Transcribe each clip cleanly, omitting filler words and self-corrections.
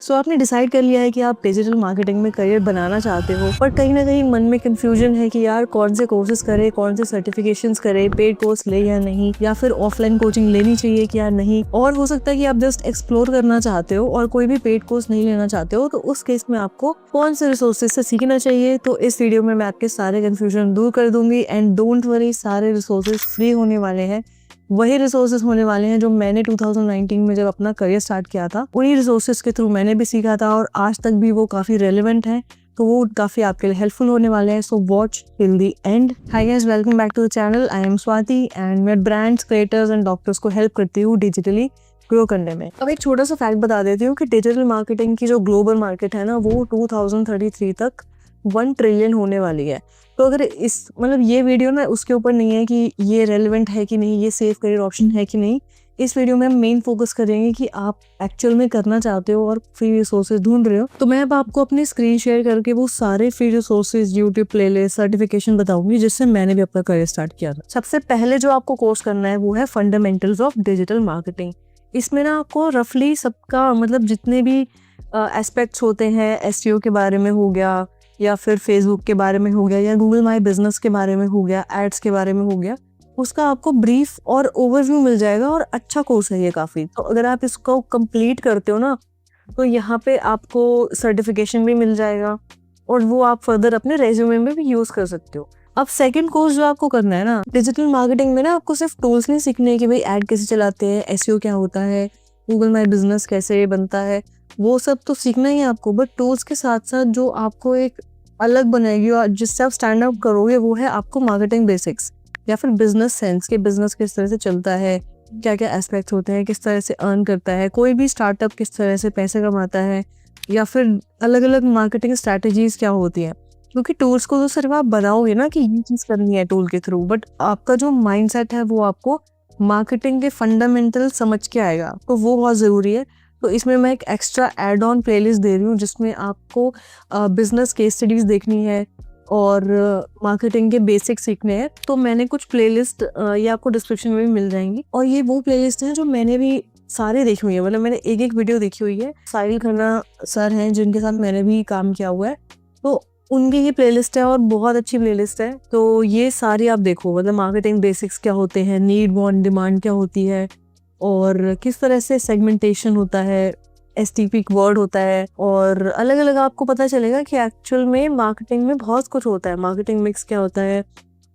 सो आपने डिसाइड कर लिया है कि आप डिजिटल मार्केटिंग में करियर बनाना चाहते हो, पर कहीं ना कहीं मन में कंफ्यूजन है कि यार कौन से कोर्सेज करें, कौन से सर्टिफिकेशंस करें, पेड कोर्स ले या नहीं, या फिर ऑफलाइन कोचिंग लेनी चाहिए कि या नहीं। और हो सकता है कि आप जस्ट एक्सप्लोर करना चाहते हो और कोई भी पेड कोर्स नहीं लेना चाहते हो, तो उस केस में आपको कौन से रिसोर्सेज से सीखना चाहिए। तो इस वीडियो में मैं आपके सारे कंफ्यूजन दूर कर दूंगी। एंड डोंट वरी, सारे रिसोर्सेज फ्री होने वाले हैं। वही रिसोर्सेज होने वाले हैं जो मैंने 2019 में जब अपना करियर स्टार्ट किया था, उन्हीं रिसोर्सेज के थ्रू मैंने भी सीखा था और आज तक भी वो काफ़ी रेलिवेंट हैं, तो वो काफ़ी आपके लिए हेल्पफुल होने वाले हैं। So watch till the end. Hi guys, welcome back to the channel. I am Swati and मैं ब्रांड्स, क्रिएटर्स एंड डॉक्टर्स को हेल्प करती हूँ डिजिटली ग्रो करने में। अब एक छोटा सा फैक्ट बता देती हूँ कि डिजिटल मार्केटिंग की जो ग्लोबल मार्केट है ना, वो 2033 तक 1 ट्रिलियन होने वाली है। तो अगर इस ये वीडियो ना उसके ऊपर नहीं है कि ये रेलेवेंट है कि नहीं, ये सेफ करियर ऑप्शन है कि नहीं। इस वीडियो में हम मेन फोकस करेंगे कि आप एक्चुअल में करना चाहते हो और फ्री रिसोर्सेज ढूंढ रहे हो। तो मैं अब आपको अपनी स्क्रीन शेयर करके वो सारे free resources, YouTube playlist, certification बताऊंगी जिससे मैंने भी अपना करियर स्टार्ट किया था। सबसे पहले जो आपको कोर्स करना है वो है फंडामेंटल्स ऑफ डिजिटल मार्केटिंग। इसमें ना आपको रफली सबका जितने भी एस्पेक्ट्स होते हैं, एसईओ के बारे में हो गया, या फिर फेसबुक के बारे में हो गया, या गूगल माई बिजनेस के बारे में हो गया, एड्स के बारे में हो गया, उसका आपको ब्रीफ और ओवरव्यू मिल जाएगा। और अच्छा कोर्स है ये काफ़ी। तो अगर आप इसको कंप्लीट करते हो ना, तो यहाँ पे आपको सर्टिफिकेशन भी मिल जाएगा और वो आप फर्दर अपने रेज्यूमे में भी यूज़ कर सकते हो। अब सेकंड कोर्स जो आपको करना है ना डिजिटल मार्केटिंग में ना, आपको सिर्फ टूल्स नहीं सीखने कि भाई ऐड कैसे चलाते हैं, एसईओ क्या होता है, गूगल माई बिजनेस कैसे बनता है, वो सब तो सीखना ही है आपको। बट टूल्स के साथ साथ जो आपको एक अलग बनाएगी और जिससे आप स्टैंड आउट करोगे, वो है आपको मार्केटिंग बेसिक्स या फिर बिजनेस सेंस के बिजनेस किस तरह से चलता है, क्या क्या एस्पेक्ट्स होते हैं, किस तरह से अर्न करता है कोई भी स्टार्टअप, किस तरह से पैसे कमाता है, या फिर अलग अलग मार्केटिंग स्ट्रैटेजीज क्या होती हैं। क्योंकि टूल्स को तो सिर्फ आप बनाओगे ना कि ये चीज़ करनी है टूल के थ्रू, बट आपका जो माइंडसेट है वो आपको मार्केटिंग के फंडामेंटल समझ के आएगा, तो वो बहुत ज़रूरी है। तो इसमें मैं एक एक्स्ट्रा एड ऑन प्लेलिस्ट दे रही हूँ जिसमें आपको बिजनेस केस स्टडीज देखनी है और मार्केटिंग के बेसिक्स सीखने हैं। तो मैंने कुछ प्लेलिस्ट ये आपको डिस्क्रिप्शन में भी मिल जाएंगी, और ये वो प्लेलिस्ट हैं जो मैंने भी सारे देखी हुई है। मैंने एक एक वीडियो देखी हुई है। साहिल खन्ना सर हैं जिनके साथ मैंने भी काम किया हुआ है, तो उनकी ही प्लेलिस्ट है और बहुत अच्छी प्लेलिस्ट है। तो ये सारी आप देखो, मार्केटिंग बेसिक्स क्या होते हैं, नीड वांट डिमांड क्या होती है, और किस तरह से सेगमेंटेशन होता है, एसटीपी वर्ड होता है, और अलग अलग आपको पता चलेगा कि एक्चुअल में मार्केटिंग में बहुत कुछ होता है। मार्केटिंग मिक्स क्या होता है,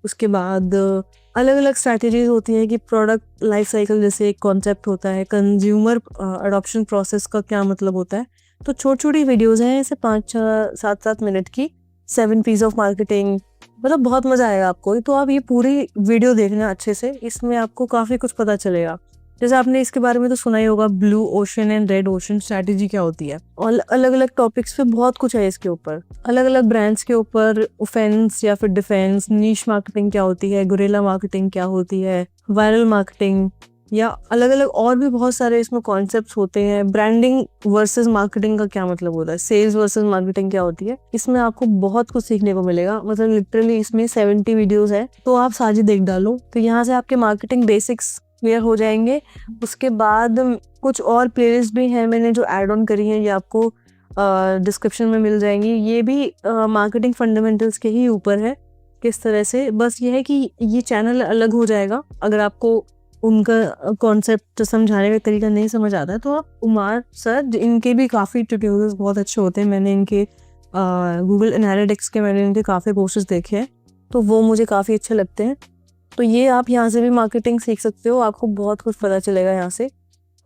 उसके बाद अलग अलग स्ट्रैटेजीज होती है कि प्रोडक्ट लाइफ साइकिल जैसे एक कॉन्सेप्ट होता है, कंज्यूमर अडॉप्शन प्रोसेस का क्या मतलब होता है। तो छोटी छोटी वीडियोज़ हैं, ऐसे 5-7 मिनट की, 7 पीस ऑफ मार्केटिंग, बहुत मज़ा आएगा आपको। तो आप ये पूरी वीडियो देखना अच्छे से, इसमें आपको काफ़ी कुछ पता चलेगा। जैसे आपने इसके बारे में तो सुना ही होगा, blue ocean and red ocean strategy क्या होती है, और अलग अलग टॉपिक्स पे बहुत कुछ है इसके ऊपर, अलग अलग ब्रांड्स के ऊपर, ऑफेंस या फिर डिफेंस, नीश मार्केटिंग क्या होती है, गुरेला मार्केटिंग क्या होती है, वायरल मार्केटिंग, या अलग अलग और भी बहुत सारे इसमें कॉन्सेप्ट्स होते हैं। ब्रांडिंग वर्सेस मार्केटिंग का क्या मतलब होता है, सेल्स वर्सेस मार्केटिंग क्या होती है, इसमें आपको बहुत कुछ सीखने को मिलेगा। लिटरली इसमें 70 वीडियोस है, तो आप सारी देख डालो। तो यहाँ से आपके मार्केटिंग बेसिक्स क्लियर हो जाएंगे। उसके बाद कुछ और प्लेलिस्ट भी हैं मैंने जो ऐड ऑन करी हैं, ये आपको डिस्क्रिप्शन में मिल जाएंगी। ये भी मार्केटिंग फंडामेंटल्स के ही ऊपर है किस तरह से। बस ये है कि ये चैनल अलग हो जाएगा। अगर आपको उनका कॉन्सेप्ट समझाने का तरीका नहीं समझ आता है, तो आप उमार सर, इनके भी काफ़ी ट्यूटोरियल्स बहुत अच्छे होते हैं। मैंने इनके गूगल एनालिटिक्स के मैंने इनके काफ़ी कोर्सेज देखे हैं, तो वो मुझे काफ़ी अच्छे लगते हैं। तो ये आप यहाँ से भी मार्केटिंग सीख सकते हो, आपको बहुत कुछ पता चलेगा यहाँ से।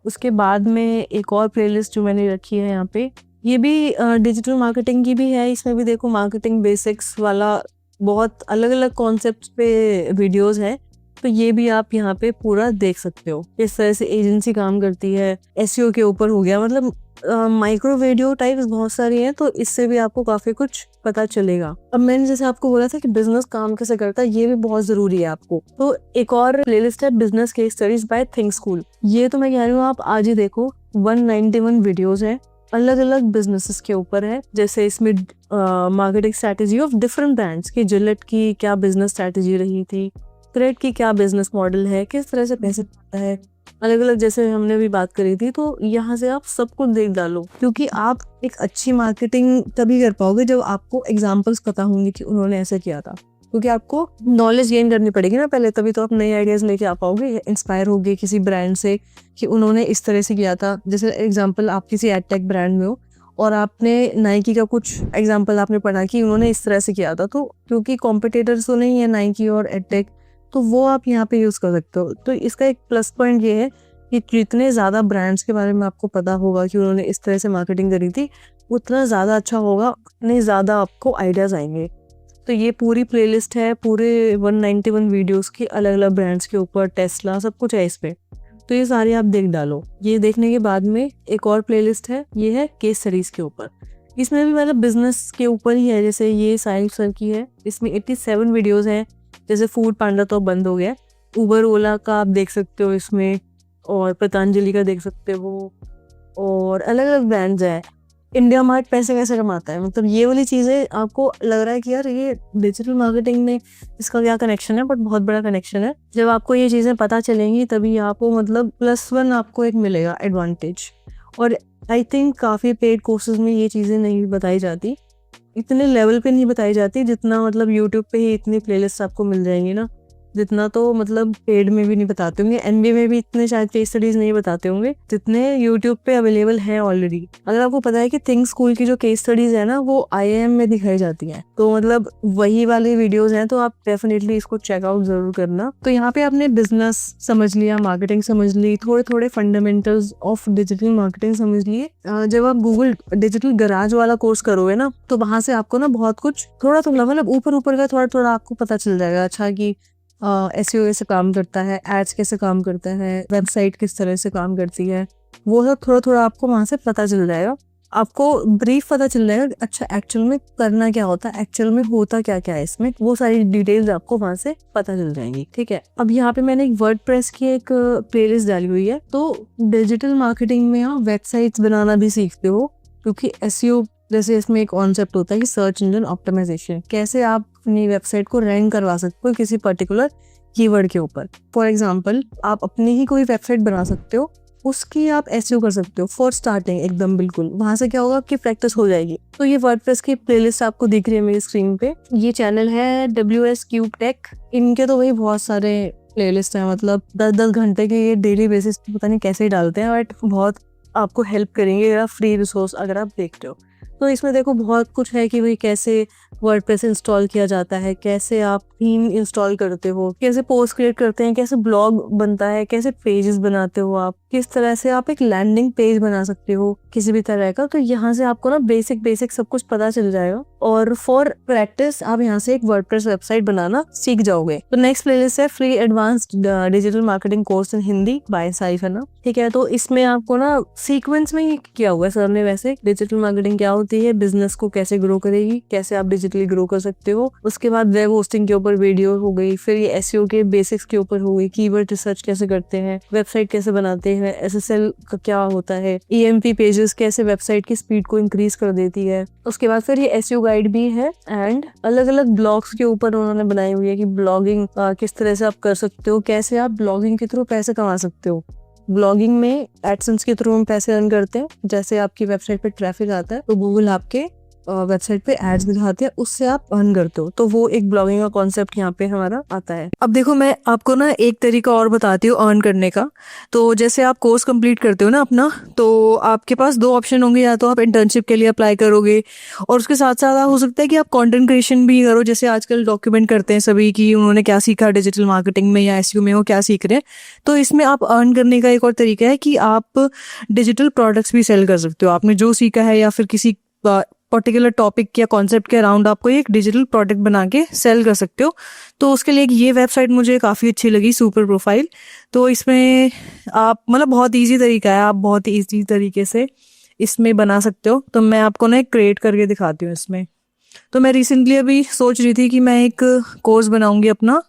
उसके बाद में एक और प्लेलिस्ट जो मैंने रखी है यहाँ पे, ये भी डिजिटल मार्केटिंग की भी है। इसमें भी देखो मार्केटिंग बेसिक्स वाला बहुत अलग अलग कॉन्सेप्ट्स पे वीडियोस हैं, तो ये भी आप यहाँ पे पूरा देख सकते हो किस तरह से एजेंसी काम करती है। एसईओ के ऊपर हो गया, माइक्रो वीडियो टाइप्स बहुत सारी हैं, तो इससे भी आपको काफ़ी कुछ पता चलेगा। अब मैंने जैसे आपको बोला था कि बिजनेस काम कैसे करता है, ये भी बहुत ज़रूरी है आपको। तो एक और प्लेलिस्ट है business case studies by think school. ये तो मैं कह रही हूँ आप आज ही देखो, 191 वीडियोज़ हैं, अलग अलग बिजनेसेस के ऊपर है। जैसे इसमें marketing strategy of different brands की, जिलेट की क्या बिजनेस स्ट्रैटेजी रही थी, क्रेड की क्या बिजनेस मॉडल है, किस तरह से पैसे बनता है, अलग अलग, जैसे हमने अभी बात करी थी। तो यहाँ से आप सब कुछ देख डालो, क्योंकि आप एक अच्छी मार्केटिंग तभी कर पाओगे जब आपको एग्जाम्पल्स पता होंगे कि उन्होंने ऐसा किया था, क्योंकि आपको नॉलेज गेन करनी पड़ेगी ना पहले, तभी तो आप नए आइडियाज लेके आ पाओगे, इंस्पायर होगे किसी ब्रांड से कि उन्होंने इस तरह से किया था। जैसे एग्जाम्पल, आप किसी एडटेक ब्रांड में हो और आपने नाइकी का कुछ एग्जाम्पल आपने पढ़ा कि उन्होंने इस तरह से किया था, तो क्योंकि कॉम्पिटिटर्स तो नहीं है नाइकी और एडटेक, तो वो आप यहाँ पे यूज़ कर सकते हो। तो इसका एक प्लस पॉइंट ये है कि जितने ज़्यादा ब्रांड्स के बारे में आपको पता होगा कि उन्होंने इस तरह से मार्केटिंग करी थी, उतना ज़्यादा अच्छा होगा, उतने ज़्यादा आपको आइडियाज़ आएंगे। तो ये पूरी प्लेलिस्ट है, पूरे 191 वीडियोस की, अलग अलग ब्रांड्स के ऊपर, टेस्ला, सब कुछ है इसमें। तो ये सारे आप देख डालो। ये देखने के बाद में एक और प्लेलिस्ट है, ये है केस स्टडीज़ के ऊपर। इसमें भी मतलब बिजनेस के ऊपर ही है। जैसे ये साहिल सर की है, इसमें 87 वीडियोज़ हैं। जैसे फूड पांडा तो बंद हो गया, उबर ओला का आप देख सकते हो इसमें, और पतंजलि का देख सकते हो, और अलग अलग ब्रांड्स हैं। इंडिया मार्ट पैसे कैसे कमाता है, मतलब ये वाली चीज़ें आपको लग रहा है कि यार ये डिजिटल मार्केटिंग में इसका क्या कनेक्शन है, बट बहुत बड़ा कनेक्शन है। जब आपको ये चीज़ें पता चलेंगी तभी आपको मतलब +1 आपको एक मिलेगा एडवांटेज। और आई थिंक काफ़ी पेड कोर्सेज में ये चीज़ें नहीं बताई जाती, इतने लेवल पे नहीं बताई जाती जितना मतलब यूट्यूब पे ही इतनी प्लेलिस्ट आपको मिल जाएंगी ना, जितना तो मतलब पेड में भी नहीं बताते होंगे। एनबीए में भी इतने शायद केस स्टडीज नहीं बताते होंगे जितने यूट्यूब पे अवेलेबल हैं ऑलरेडी। अगर आपको पता है कि थिंक स्कूल की जो केस स्टडीज है ना, वो आईआईएम में दिखाई जाती हैं, तो मतलब वही वाली वीडियोस हैं, तो आप डेफिनेटली इसको चेकआउट जरूर करना। तो यहाँ पे आपने बिजनेस समझ लिया, मार्केटिंग समझ ली, थोड़े थोड़े फंडामेंटल्स ऑफ डिजिटल मार्केटिंग समझ लिए। जब आप गूगल डिजिटल गराज वाला कोर्स करोगे ना, तो वहां से आपको ना बहुत कुछ थोड़ा थोड़ा मतलब ऊपर ऊपर का थोड़ा थोड़ा आपको पता चल जाएगा। अच्छा कि एसईओ कैसे काम करता है, एड्स कैसे काम करता है, वेबसाइट किस तरह से काम करती है, वो सब थोड़ा थोड़ा आपको वहाँ से पता चल जाएगा। आपको ब्रीफ पता चल जाएगा अच्छा एक्चुअल में करना क्या होता है, एक्चुअल में होता क्या क्या है इसमें, वो सारी डिटेल्स आपको वहाँ से पता चल जाएंगी। ठीक है, अब यहाँ पे मैंने एक वर्डप्रेस की एक प्लेलिस्ट डाली हुई है। तो डिजिटल मार्केटिंग में आप वेबसाइट्स बनाना भी सीखते हो, क्योंकि एसईओ जैसे इसमें एक कॉन्सेप्ट होता है कि सर्च इंजन ऑप्टिमाइजेशन, कैसे आप अपनी वेबसाइट को रैंक करवा सकते हो किसी पर्टिकुलर कीवर्ड के ऊपर। फॉर एग्जांपल, आप अपनी ही कोई वेबसाइट बना सकते हो, उसकी आप एसईओ कर सकते हो फॉर स्टार्टिंग एकदम बिल्कुल। वहां से क्या होगा, आपकी प्रैक्टिस हो जाएगी। तो ये वर्डप्रेस की प्लेलिस्ट आपको दिख रही है मेरी स्क्रीन पे। ये चैनल है WS Cube Tech। इनके तो वही बहुत सारे प्लेलिस्ट है, मतलब 10-10 घंटे के ये डेली बेसिस पे पता नहीं कैसे ही डालते हैं, बट बहुत आपको हेल्प करेंगे अगर आप फ्री रिसोर्स अगर आप देखते हो। तो इसमें देखो बहुत कुछ है कि भाई कैसे वर्डप्रेस इंस्टॉल किया जाता है, कैसे आप थीम इंस्टॉल करते हो, कैसे पोस्ट क्रिएट करते हैं, कैसे ब्लॉग बनता है, कैसे पेजेस बनाते हो आप, किस तरह से आप एक लैंडिंग पेज बना सकते हो किसी भी तरह का। तो यहाँ से आपको ना बेसिक सब कुछ पता चल जाएगा, और फॉर प्रैक्टिस आप यहाँ से एक वर्डप्रेस वेबसाइट बनाना सीख जाओगे। तो नेक्स्ट प्लेलिस्ट है free advanced digital marketing course in Hindi by Saif, है ना। ठीक है, तो इसमें आपको ना सीक्वेंस में ही किया हुआ है सर ने। वैसे डिजिटल मार्केटिंग क्या होती है, बिजनेस को कैसे ग्रो करेगी, कैसे आप डिजिटली ग्रो कर सकते हो, उसके बाद वेब होस्टिंग के ऊपर वीडियो हो गई, फिर ये एसईओ के बेसिक्स के ऊपर हो गई, कीवर्ड रिसर्च कैसे करते हैं, वेबसाइट कैसे बनाते हैं, एसएसएल का क्या होता है, ईएमपी पेजेस कैसे वेबसाइट की स्पीड को इंक्रीज कर देती है। उसके बाद फिर ये एसईओ गाइड भी है, एंड अलग अलग ब्लॉग्स के ऊपर उन्होंने बनाई हुई है कि ब्लॉगिंग किस तरह से आप कर सकते हो, कैसे आप ब्लॉगिंग के थ्रू पैसे कमा सकते हो। ब्लॉगिंग में एडसेंस के थ्रू हम पैसे अर्न करते हैं। जैसे आपकी वेबसाइट पे ट्रैफिक आता है तो गूगल आपके वेबसाइट पे एड्स दिखाते हैं, उससे आप अर्न करते हो। तो वो एक ब्लॉगिंग का कॉन्सेप्ट यहाँ पे हमारा आता है। अब देखो मैं आपको ना एक तरीका और बताती हूँ अर्न करने का। तो जैसे आप कोर्स कंप्लीट करते हो ना अपना, तो आपके पास 2 ऑप्शन होंगे, या तो आप इंटर्नशिप के लिए अप्लाई करोगे, और उसके साथ साथ हो सकता है कि आप कंटेंट क्रिएशन भी करो। जैसे आजकल डॉक्यूमेंट करते हैं सभी कि उन्होंने क्या सीखा डिजिटल मार्केटिंग में या एसईओ में, वो क्या सीख रहे हैं। तो इसमें आप अर्न करने का एक और तरीका है कि आप डिजिटल प्रोडक्ट्स भी सेल कर सकते हो। आपने जो सीखा है या फिर किसी पर्टिकुलर टॉपिक या कॉन्सेप्ट के अराउंड आपको एक डिजिटल प्रोडक्ट बना के सेल कर सकते हो। तो उसके लिए ये वेबसाइट मुझे काफ़ी अच्छी लगी, सुपर प्रोफाइल। तो इसमें आप मतलब बहुत इजी तरीका है, आप बहुत इजी तरीके से इसमें बना सकते हो। तो मैं आपको ना एक क्रिएट करके दिखाती हूँ इसमें। तो मैं रिसेंटली अभी सोच रही थी कि मैं एक कोर्स बनाऊंगी अपना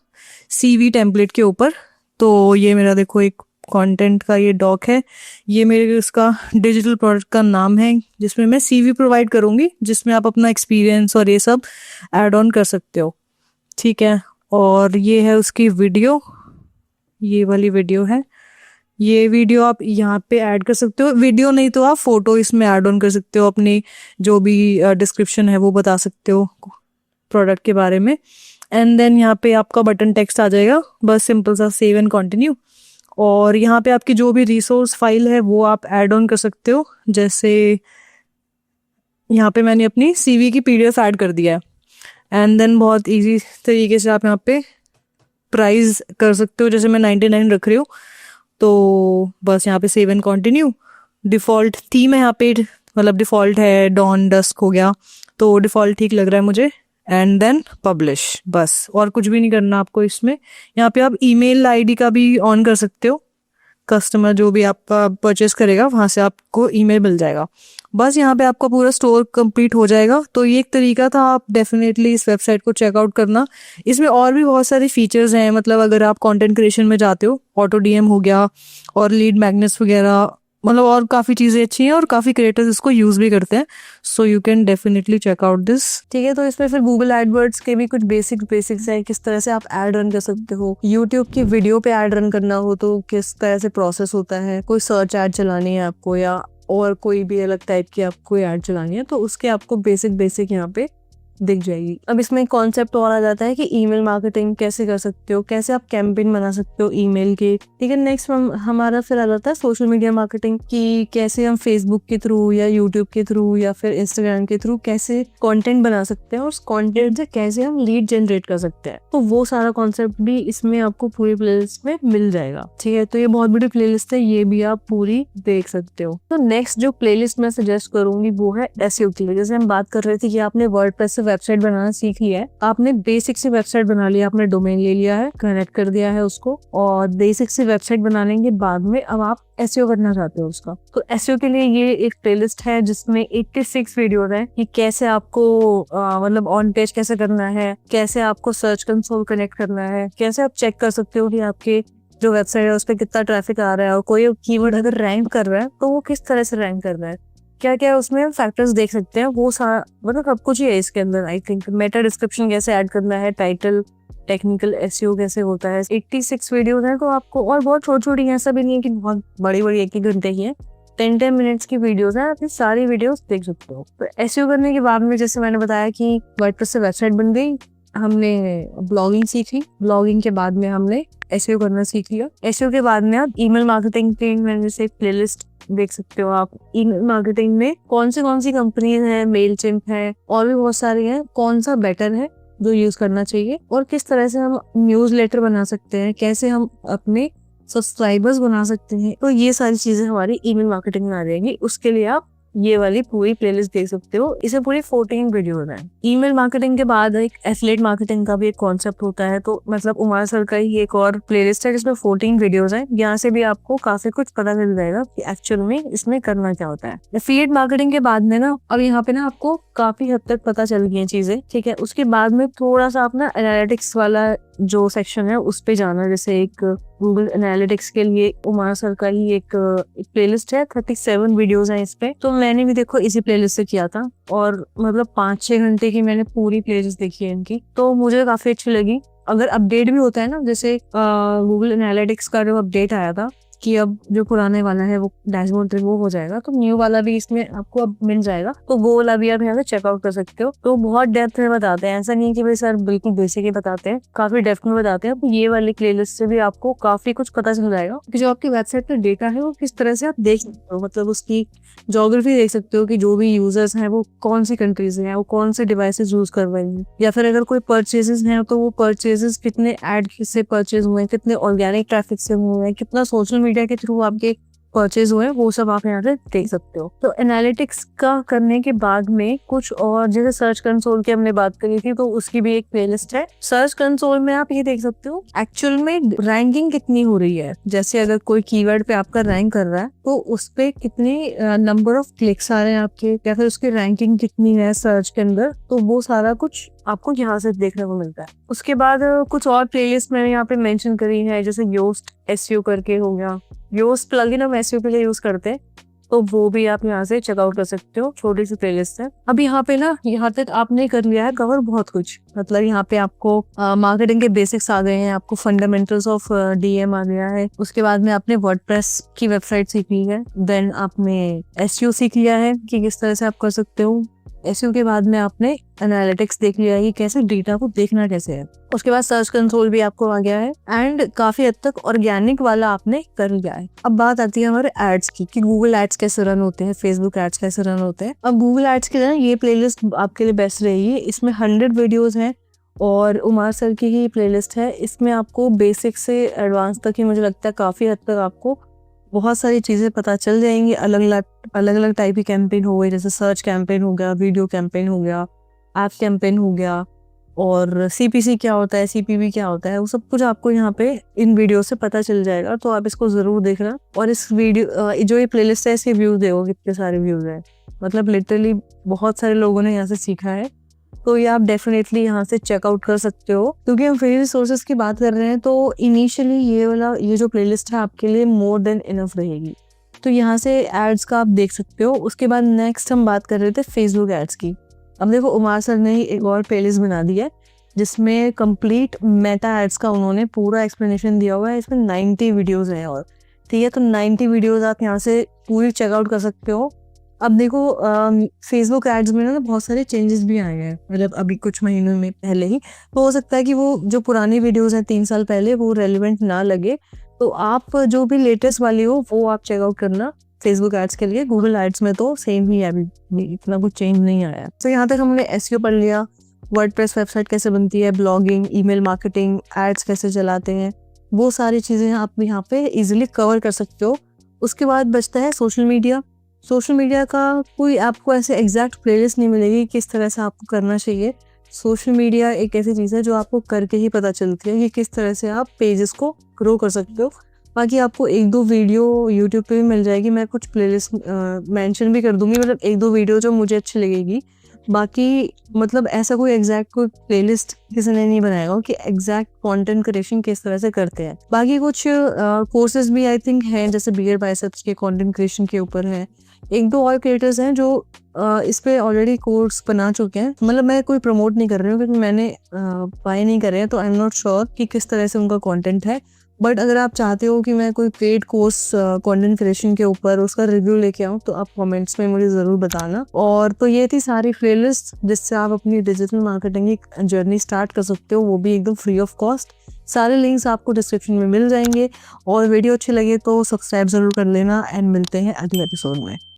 सीवी टेम्पलेट के ऊपर। तो ये मेरा देखो एक कंटेंट का ये डॉक है, ये मेरे उसका डिजिटल प्रोडक्ट का नाम है, जिसमें मैं सीवी प्रोवाइड करूंगी, जिसमें आप अपना एक्सपीरियंस और ये सब ऐड ऑन कर सकते हो। ठीक है, और ये है उसकी वीडियो, ये वाली वीडियो है, ये वीडियो आप यहाँ पे ऐड कर सकते हो, वीडियो नहीं तो आप फोटो इसमें ऐड ऑन कर सकते हो, अपनी जो भी डिस्क्रिप्शन है वो बता सकते हो प्रोडक्ट के बारे में। एंड देन यहाँ पे आपका बटन टेक्स्ट आ जाएगा, बस सिंपल सा सेव एंड कंटिन्यू। और यहाँ पे आपकी जो भी रिसोर्स फाइल है वो आप ऐड ऑन कर सकते हो, जैसे यहाँ पे मैंने अपनी CV की PDF ऐड कर दिया है। एंड देन बहुत इजी तरीके से आप यहाँ पे प्राइस कर सकते हो, जैसे मैं 99 रख रही हूँ, तो बस यहाँ पे save and continue. Default theme है यहाँ पे, मतलब डिफ़ॉल्ट है डॉन डस्क हो गया, तो डिफ़ॉल्ट ठीक लग रहा है मुझे। एंड देन पब्लिश, बस और कुछ भी नहीं करना आपको इसमें। यहाँ पे आप ईमेल आईडी का भी ऑन कर सकते हो, कस्टमर जो भी आपका परचेस करेगा वहाँ से आपको ईमेल मिल जाएगा। बस यहाँ पे आपका पूरा स्टोर कंप्लीट हो जाएगा। तो ये एक तरीका था, आप डेफिनेटली इस वेबसाइट को चेकआउट करना। इसमें और भी बहुत सारे फीचर्स हैं, मतलब अगर आप कंटेंट क्रिएशन में जाते हो, ऑटो DM हो गया और लीड मैग्नेट्स वगैरह, मतलब और काफ़ी चीज़ें अच्छी हैं और काफ़ी क्रिएटर्स इसको यूज़ भी करते हैं। So you can definitely check out this. ठीक है, तो इसमें फिर गूगल एडवर्ड्स के भी कुछ बेसिक्स हैं, किस तरह से आप ऐड रन कर सकते हो। यूट्यूब की वीडियो पे ऐड रन करना हो तो किस तरह से प्रोसेस होता है, कोई सर्च ऐड चलानी है आपको या और कोई भी अलग टाइप की आपको ऐड चलानी है, तो उसके आपको बेसिक यहाँ पे दिख जाएगी। अब इसमें कॉन्सेप्ट और आ जाता है कि ईमेल मार्केटिंग कैसे कर सकते हो, कैसे आप कैंपेन बना सकते हो ईमेल के। ठीक है, नेक्स्ट हमारा फिर आ जाता है सोशल मीडिया मार्केटिंग, कि कैसे हम फेसबुक के थ्रू या यूट्यूब के थ्रू या फिर इंस्टाग्राम के थ्रू कैसे कंटेंट बना सकते हैं और उस कंटेंट से कैसे हम लीड जनरेट कर सकते हैं। तो वो सारा कॉन्सेप्ट भी इसमें आपको पूरी प्लेलिस्ट में मिल जाएगा। ठीक है, तो ये बहुत बड़ी प्लेलिस्ट है, ये भी आप पूरी देख सकते हो। तो नेक्स्ट जो प्लेलिस्ट मैं सजेस्ट करूंगी वो है SEO की। जैसे हम बात कर रहे थे कि आपने वर्डप्रेस से वेबसाइट बनाना सीख लिया है, आपने बेसिक से वेबसाइट बना लिया, आपने डोमेन ले लिया है, कनेक्ट कर दिया है उसको, और बेसिक से वेबसाइट बनाने के बाद में अब आप SEO करना चाहते हो उसका। तो SEO के लिए ये एक प्लेलिस्ट है जिसमें 86 वीडियो है कि कैसे आपको मतलब ऑन पेज कैसे करना है, कैसे आपको सर्च कंसोल कनेक्ट करना है, कैसे आप चेक कर सकते हो कि आपके जो वेबसाइट है उस पर कितना ट्रैफिक आ रहा है, और कोई कीवर्ड अगर रैंक कर रहा है तो वो किस तरह से रैंक कर रहा है, क्या क्या उसमें फैक्टर्स देख सकते हैं। वो सारा मतलब सब कुछ ही है इसके अंदर। आई थिंक मेटा डिस्क्रिप्शन कैसे ऐड करना है, टाइटल, टेक्निकल SEO कैसे होता है। 86 वीडियोस हैं, तो आपको, और बहुत छोटी छोटी हैं, ऐसा भी नहीं है कि बहुत बड़ी बड़ी 1-1 घंटे की है, 10-10 मिनट्स की वीडियोस हैं, आप सारी वीडियोस देख सकते हो। तो SEO करने के बाद में जैसे मैंने बताया कि वर्डप्रेस से वेबसाइट बन गई, हमने ब्लॉगिंग सीखी, ब्लॉगिंग के बाद में हमने SEO करना सीख लिया। SEO के बाद में आप ईमेल मार्केटिंग की मैंने जैसे एक प्लेलिस्ट देख सकते हो। आप ईमेल मार्केटिंग में कौन सी कंपनीज हैं, मेलचिम्प है और भी बहुत सारी हैं, कौन सा बेटर है जो यूज करना चाहिए, और किस तरह से हम न्यूज़लेटर बना सकते हैं, कैसे हम अपने सब्सक्राइबर्स बना सकते हैं। तो ये सारी चीजें हमारी ईमेल मार्केटिंग में आ जाएंगी। उसके लिए आप ये वाली पूरी प्लेलिस्ट देख सकते हो, इसे पूरी 14 वीडियोस हैं। ईमेल मार्केटिंग के बाद एक एफिलिएट मार्केटिंग का भी एक कॉन्सेप्ट होता है, तो मतलब उमार सर का ही एक और प्लेलिस्ट है जिसमें 14 वीडियोस हैं। यहाँ से भी आपको काफी कुछ पता चल जाएगा कि एक्चुअल में इसमें करना क्या होता है। एफिलिएट मार्केटिंग के बाद में ना, अब यहाँ पे ना आपको काफी हद तक पता चल गई है चीजें। ठीक है, उसके बाद में थोड़ा सा अपना एनालिटिक्स वाला जो सेक्शन है उस पे जाना। जैसे एक गूगल एनालिटिक्स के लिए उमार सर का ही एक प्लेलिस्ट है, 37 वीडियोस हैं इस पे। तो मैंने भी देखो इसी प्लेलिस्ट से किया था, और मतलब 5-6 घंटे की मैंने पूरी प्लेलिस्ट देखी है इनकी, तो मुझे काफी अच्छी लगी। अगर अपडेट भी होता है ना, जैसे गूगल एनालिटिक्स का जो अपडेट आया था कि अब जो पुराने वाला है वो डैशबोर्ड रिमूव हो जाएगा, तो न्यू वाला भी इसमें आपको अब मिल जाएगा, तो वो वाला भी आप यहाँ से चेकआउट कर सकते हो। तो बहुत डेप्थ में बताते हैं, ऐसा नहीं है कि भाई सर बिल्कुल बेसिक ही बताते हैं, काफी डेप्थ में बताते हैं। तो ये वाली प्लेलिस्ट से भी आपको काफी कुछ पता चल जाएगा कि जो आपकी वेबसाइट का डेटा है वो किस तरह से आप देख सकते हो, मतलब उसकी ज्योग्राफी देख सकते हो कि जो भी यूजर्स हैं वो कौन सी कंट्रीज हैं, वो कौन से डिवाइसेस यूज कर रहे हैं, या फिर अगर कोई परचेजेस हैं तो वो परचेजेस कितने एड से परचेज हुए हैं, कितने ऑर्गेनिक ट्रैफिक से हुए हैं, कितना सोशल मीडिया के थ्रू आपके परचेज हुए, वो सब आप यहाँ से देख सकते हो। तो एनालिटिक्स का करने के बाद में कुछ और, जैसे सर्च कंसोल की हमने बात करी थी, तो उसकी भी एक प्लेलिस्ट है। सर्च कंसोल में आप ये देख सकते हो एक्चुअल में रैंकिंग कितनी हो रही है। जैसे अगर कोई कीवर्ड पे आपका रैंक कर रहा है तो उस पे कितने नंबर ऑफ क्लिक्स आ रहे हैं आपके, या फिर उसकी रैंकिंग कितनी है सर्च के अंदर, तो वो सारा कुछ आपको यहाँ से देखने को मिलता है। उसके बाद कुछ और प्लेलिस्ट मैंने यहाँ पे मेंशन करी है, जैसे योस्ट SEO करके हो गया। योस्ट प्लगइन हम SEO के लिए यूज करते हैं, तो वो भी आप यहाँ से चेकआउट कर सकते हो, छोटी सी प्लेलिस्ट है। अब यहाँ पे ना, यहाँ तक आपने कर लिया है कवर बहुत कुछ, मतलब यहाँ पे आपको मार्केटिंग के बेसिक्स आ गए हैं, आपको फंडामेंटल्स ऑफ डीएम आ गया है, उसके बाद में आपने वर्डप्रेस की वेबसाइट सीख ली है, देन आपने एसईओ सीख लिया है कि किस तरह से आप कर सकते हो। एसईओ के बाद में आपने एनालिटिक्स देख लिया है कि कैसे डेटा को देखना कैसे है, उसके बाद सर्च कंसोल भी आपको आ गया है, एंड काफी हद तक ऑर्गेनिक वाला आपने कर लिया है। अब बात आती है हमारे एड्स की कि गूगल एड्स कैसे रन होते हैं, फेसबुक एड्स कैसे रन होते हैं। अब गूगल एड्स के लिए ये प्लेलिस्ट आपके लिए बेस्ट रहेगी, इसमें 100 वीडियोज हैं और उमार सर की ही प्लेलिस्ट है। इसमें आपको बेसिक से एडवांस तक ही मुझे लगता है काफी हद तक आपको बहुत सारी चीजें पता चल जाएंगी। अलग अलग टाइप की कैंपेन हो गई, जैसे सर्च कैंपेन हो गया, वीडियो कैंपेन हो गया, ऐप कैंपेन हो गया, और सीपीसी क्या होता है, सीपीवी क्या होता है, वो सब कुछ आपको यहाँ पे इन वीडियो से पता चल जाएगा। तो आप इसको जरूर देखना। और इस वीडियो जो ये प्लेलिस्ट है, इसके व्यूज देखो कितने सारे व्यूज हैं, मतलब लिटरली बहुत सारे लोगों ने यहाँ से सीखा है। तो ये आप डेफिनेटली यहाँ से चेकआउट कर सकते हो। क्योंकि हम फ्री रिसोर्सेज की बात कर रहे हैं तो इनिशियली ये जो प्लेलिस्ट है आपके लिए मोर देन इनफ रहेगी। तो यहाँ से एड्स का आप देख सकते हो। उसके बाद नेक्स्ट हम बात कर रहे थे फेसबुक एड्स की। अब देखो उमार सर ने एक और प्लेलिस्ट बना दी है जिसमें कंप्लीट मेटा एड्स का उन्होंने पूरा एक्सप्लेनेशन दिया हुआ है। इसमें 90 वीडियोज हैं और ठीक है, तो 90 वीडियोज आप यहाँ से पूरी चेकआउट कर सकते हो। अब देखो फेसबुक एड्स में ना बहुत सारे चेंजेस भी आए हैं, मतलब अभी कुछ महीनों में पहले ही। तो हो सकता है कि वो जो पुरानी वीडियोस हैं 3 साल पहले वो रेलिवेंट ना लगे, तो आप जो भी लेटेस्ट वाली हो वो आप चेकआउट करना फेसबुक एड्स के लिए। गूगल एड्स में तो सेम ही है, अभी इतना कुछ चेंज नहीं आया। तो यहाँ तक हमने एसईओ पढ़ लिया, वर्डप्रेस वेबसाइट कैसे बनती है, ब्लॉगिंग, ईमेल मार्केटिंग, एड्स कैसे चलाते हैं, वो सारी चीज़ें आप यहाँ पे इजीली कवर कर सकते हो। उसके बाद बचता है सोशल मीडिया। सोशल मीडिया का कोई आपको ऐसे एग्जैक्ट प्लेलिस्ट नहीं मिलेगी किस तरह से आपको करना चाहिए। सोशल मीडिया एक ऐसी चीज़ है जो आपको करके ही पता चलती है कि किस तरह से आप पेजेस को ग्रो कर सकते हो। बाकी आपको 1-2 वीडियो यूट्यूब पे भी मिल जाएगी, मैं कुछ प्लेलिस्ट मेंशन भी कर दूंगी, मतलब 1-2 वीडियो जो मुझे अच्छी लगेगी। बाकी मतलब ऐसा कोई एग्जैक्ट कोई प्लेलिस्ट किसी ने नहीं बनाएगा कि एग्जैक्ट कंटेंट क्रिएशन किस तरह से करते हैं। बाकी कुछ कोर्सेज भी आई थिंक हैं, जैसे बियर बाइसेप्स के कंटेंट क्रिएशन के ऊपर है। 1-2 और क्रिएटर्स हैं जो इस पे ऑलरेडी कोर्स बना चुके हैं। मतलब मैं कोई प्रमोट नहीं कर रही हूँ क्योंकि मैंने बाय नहीं कर रहे हैं, तो आई एम नॉट श्योर कि किस तरह से उनका कंटेंट है। बट अगर आप चाहते हो कि मैं कोई पेड कोर्स कंटेंट क्रिएशन के ऊपर उसका रिव्यू लेके आऊँ तो आप कमेंट्स में मुझे ज़रूर बताना। और तो ये थी सारी प्लेलिस्ट जिससे आप अपनी डिजिटल मार्केटिंग की जर्नी स्टार्ट कर सकते हो, वो भी एकदम फ्री ऑफ कॉस्ट। सारे लिंक्स आपको डिस्क्रिप्शन में मिल जाएंगे। और वीडियो अच्छी लगे तो सब्सक्राइब ज़रूर कर लेना, एंड मिलते हैं अगले एपिसोड में।